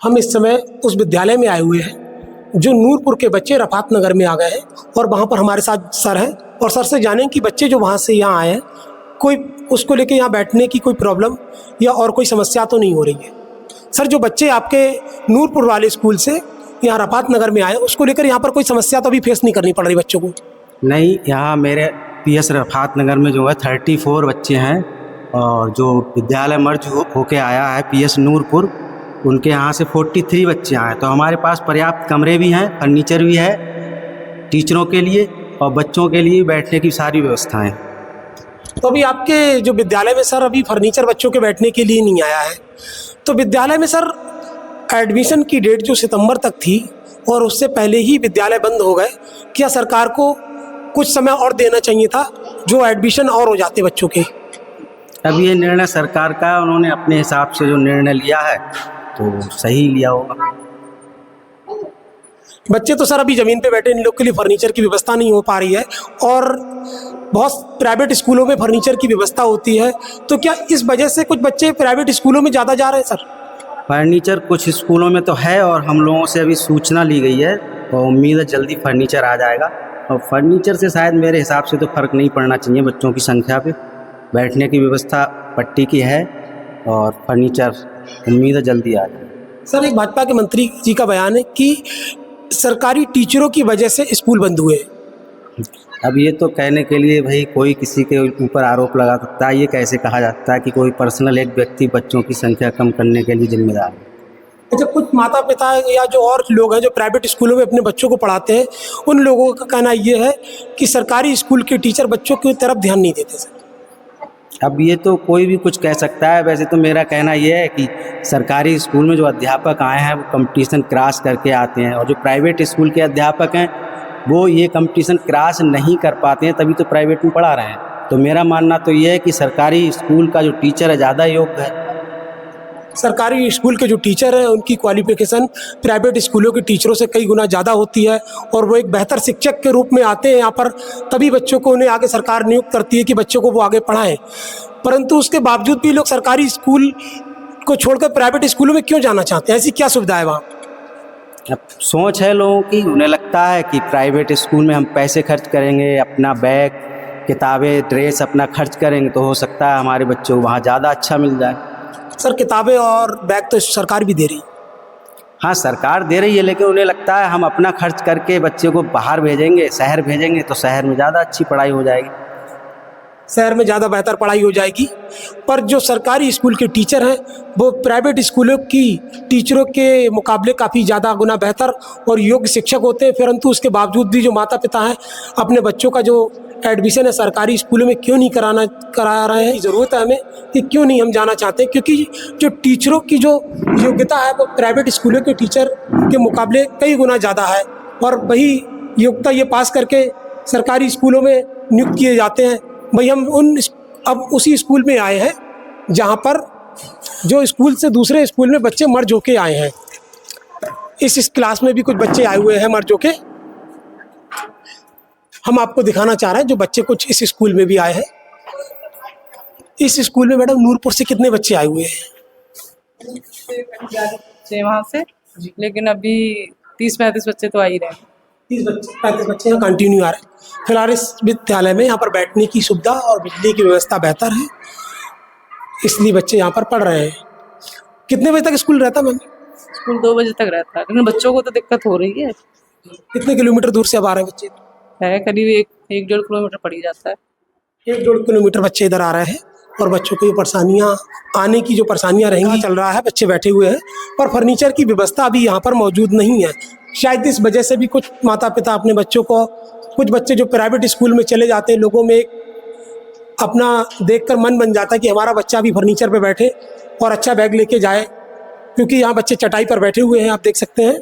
हम इस समय उस विद्यालय में आए हुए हैं जो नूरपुर के बच्चे रफात नगर में आ गए हैं और वहाँ पर हमारे साथ सर हैं और सर से जानें कि बच्चे जो वहाँ से यहाँ आए हैं कोई उसको लेके यहाँ बैठने की कोई प्रॉब्लम या और कोई समस्या तो नहीं हो रही है। सर, जो बच्चे आपके नूरपुर वाले स्कूल से यहाँ रफात नगर में आए उसको लेकर यहाँ पर कोई समस्या तो अभी फेस नहीं करनी पड़ रही बच्चों को? नहीं, यहाँ मेरे पीएस रफात नगर में जो है 34 बच्चे हैं और जो विद्यालय मर्ज होके आया है पीएस नूरपुर, उनके यहाँ से 43 बच्चे आए। तो हमारे पास पर्याप्त कमरे भी हैं, फर्नीचर भी है टीचरों के लिए और बच्चों के लिए बैठने की सारी व्यवस्थाएं। तो अभी आपके जो विद्यालय में सर अभी फर्नीचर बच्चों के बैठने के लिए नहीं आया है, तो विद्यालय में सर एडमिशन की डेट जो सितंबर तक थी और उससे पहले ही विद्यालय बंद हो गए, क्या सरकार को कुछ समय और देना चाहिए था जो एडमिशन और हो जाते बच्चों के? अब ये निर्णय सरकार का, उन्होंने अपने हिसाब से जो निर्णय लिया है तो सही लिया होगा। बच्चे तो सर अभी ज़मीन पे बैठे, इन लोग के लिए फर्नीचर की व्यवस्था नहीं हो पा रही है और बहुत प्राइवेट स्कूलों में फर्नीचर की व्यवस्था होती है, तो क्या इस वजह से कुछ बच्चे प्राइवेट स्कूलों में ज़्यादा जा रहे हैं सर? फर्नीचर कुछ स्कूलों में तो है और हम लोगों से अभी सूचना ली गई है और उम्मीद है जल्दी फर्नीचर आ जाएगा। और फर्नीचर से शायद मेरे हिसाब से तो फ़र्क नहीं पड़ना चाहिए बच्चों की संख्या पे। बैठने की व्यवस्था पट्टी की है और फर्नीचर उम्मीद है जल्दी आ जाए। सर, एक भाजपा के मंत्री जी का बयान है कि सरकारी टीचरों की वजह से स्कूल बंद हुए। अब ये तो कहने के लिए भाई कोई किसी के ऊपर आरोप लगा सकता है, ये कैसे कहा जाता है कि कोई पर्सनल एक व्यक्ति बच्चों की संख्या कम करने के लिए जिम्मेदार है। अच्छा, कुछ माता पिता या जो और लोग हैं जो प्राइवेट स्कूलों में अपने बच्चों को पढ़ाते हैं, उन लोगों का कहना ये है कि सरकारी स्कूल के टीचर बच्चों की तरफ ध्यान नहीं देते सर। अब ये तो कोई भी कुछ कह सकता है। वैसे तो मेरा कहना ये है कि सरकारी स्कूल में जो अध्यापक आए हैं वो कंपटीशन क्रॉस करके आते हैं और जो प्राइवेट स्कूल के अध्यापक हैं वो ये कंपटीशन क्रॉस नहीं कर पाते हैं, तभी तो प्राइवेट में पढ़ा रहे हैं। तो मेरा मानना तो ये है कि सरकारी स्कूल का जो टीचर है ज़्यादा योग्य है। सरकारी स्कूल के जो टीचर हैं उनकी क्वालिफिकेशन प्राइवेट स्कूलों के टीचरों से कई गुना ज़्यादा होती है और वो एक बेहतर शिक्षक के रूप में आते हैं यहाँ पर, तभी बच्चों को उन्हें आगे सरकार नियुक्त करती है कि बच्चों को वो आगे पढ़ाएं। परंतु उसके बावजूद भी लोग सरकारी स्कूल को छोड़कर प्राइवेट स्कूलों में क्यों जाना चाहते हैं? ऐसी क्या सुविधा है वहाँ? अब सोच है लोगों की, उन्हें लगता है कि प्राइवेट स्कूल में हम पैसे खर्च करेंगे, अपना बैग किताबें ड्रेस अपना खर्च करेंगे तो हो सकता है हमारे बच्चों को वहाँ ज़्यादा अच्छा मिल जाए। सर, किताबें और बैग तो सरकार भी दे रही। हाँ, सरकार दे रही है, लेकिन उन्हें लगता है हम अपना खर्च करके बच्चे को बाहर भेजेंगे, शहर भेजेंगे तो शहर में ज़्यादा अच्छी पढ़ाई हो जाएगी, शहर में ज़्यादा बेहतर पढ़ाई हो जाएगी। पर जो सरकारी स्कूल के टीचर हैं वो प्राइवेट स्कूलों की टीचरों के मुकाबले काफ़ी ज़्यादा गुना बेहतर और योग्य शिक्षक होते हैं, परंतु उसके बावजूद भी जो माता पिता हैं अपने बच्चों का जो एडमिशन है सरकारी स्कूलों में क्यों नहीं करा रहे हैं? ज़रूरत है हमें कि क्यों नहीं हम जाना चाहते, क्योंकि जो टीचरों की जो योग्यता है वो प्राइवेट स्कूलों के टीचर के मुकाबले कई गुना ज़्यादा है और वही योग्यता ये पास करके सरकारी स्कूलों में नियुक्त किए जाते हैं। भाई हम अब उसी स्कूल में आए हैं जहाँ पर जो स्कूल से दूसरे स्कूल में बच्चे मर्ज होके आए हैं। इस क्लास में भी कुछ बच्चे आए हुए हैं मर्ज होके, हम आपको दिखाना चाह रहे हैं जो बच्चे कुछ इस स्कूल में भी आए हैं। इस स्कूल में मैडम नूरपुर से कितने बच्चे आए हुए हैं? वहाँ से, लेकिन अभी 30-35 बच्चे तो आ ही रहे हैं। 30-35 बच्चे यहाँ कंटिन्यू आ रहे हैं। फिलहाल इस विद्यालय में यहाँ पर बैठने की सुविधा और बिजली की व्यवस्था बेहतर है, इसलिए बच्चे यहाँ पर पढ़ रहे हैं। कितने बजे तक स्कूल रहता है मैम? स्कूल 2 बजे तक रहता है, लेकिन बच्चों को तो दिक्कत हो रही है। कितने किलोमीटर दूर से अब आ रहे हैं बच्चे? है करीब 1-1.5 किलोमीटर पड़ ही जाता है। 1-1.5 किलोमीटर बच्चे इधर आ रहे हैं और बच्चों को ये परेशानियाँ आने की जो परेशानियाँ रहेंगी चल रहा है, बच्चे बैठे हुए हैं पर फर्नीचर की व्यवस्था अभी यहाँ पर मौजूद नहीं है। शायद इस वजह से भी कुछ माता पिता अपने बच्चों को, कुछ बच्चे जो प्राइवेट स्कूल में चले जाते हैं, लोगों में एक अपना देखकर मन बन जाता है कि हमारा बच्चा भी फर्नीचर पे बैठे और अच्छा बैग लेके जाए, क्योंकि यहाँ बच्चे चटाई पर बैठे हुए हैं, आप देख सकते हैं।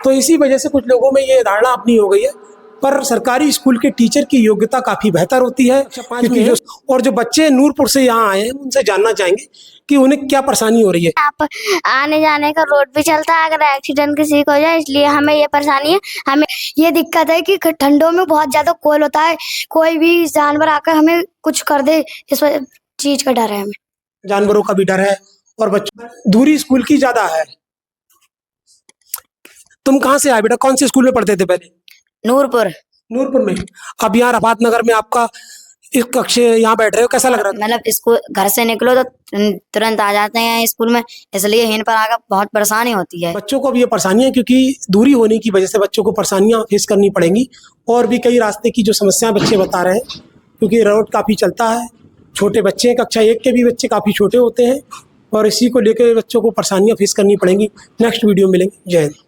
तो इसी वजह से कुछ लोगों में ये धारणा अपनी हो गई है। पर सरकारी स्कूल के टीचर की योग्यता काफ़ी बेहतर होती है, क्योंकि जो बच्चे नूरपुर से यहाँ आए हैं उनसे जानना चाहेंगे कि उन्हें क्या परेशानी हो रही है। आप आने जाने का रोड भी चलता है, अगर एक्सीडेंट किसी को हो जाए, इसलिए हमें ये परेशानी है। हमें ये दिक्कत है कि ठंडों में बहुत ज्यादा कोल्ड होता है, कोई भी जानवर आकर हमें कुछ कर दे, इस चीज का डर है हमें। जानवरों का भी डर है और बच्चों दूरी स्कूल की ज़्यादा है। तुम कहाँ से आए बेटा, कौन से स्कूल में पढ़ते थे पहले? नूरपुर। नूरपुर में। अब यहाँ रफात नगर में आपका एक कक्ष यहाँ बैठ रहे हो, कैसा लग रहा है? मतलब स्कूल घर से निकलो तो तुरंत आ जाते हैं स्कूल में, इसलिए यहीं पर आकर बहुत परेशानी होती है। बच्चों को अब ये परेशानियां, क्योंकि दूरी होने की वजह से बच्चों को परेशानियां फेस करनी पड़ेंगी, और भी कई रास्ते की जो समस्याएं बच्चे बता रहे हैं, क्योंकि रोड काफ़ी चलता है, छोटे बच्चे हैं, कक्षा 1 के भी बच्चे काफ़ी छोटे होते हैं, और इसी को लेकर बच्चों को परेशानियां फेस करनी पड़ेंगी। नेक्स्ट वीडियो मिलेंगे। जय हिंद।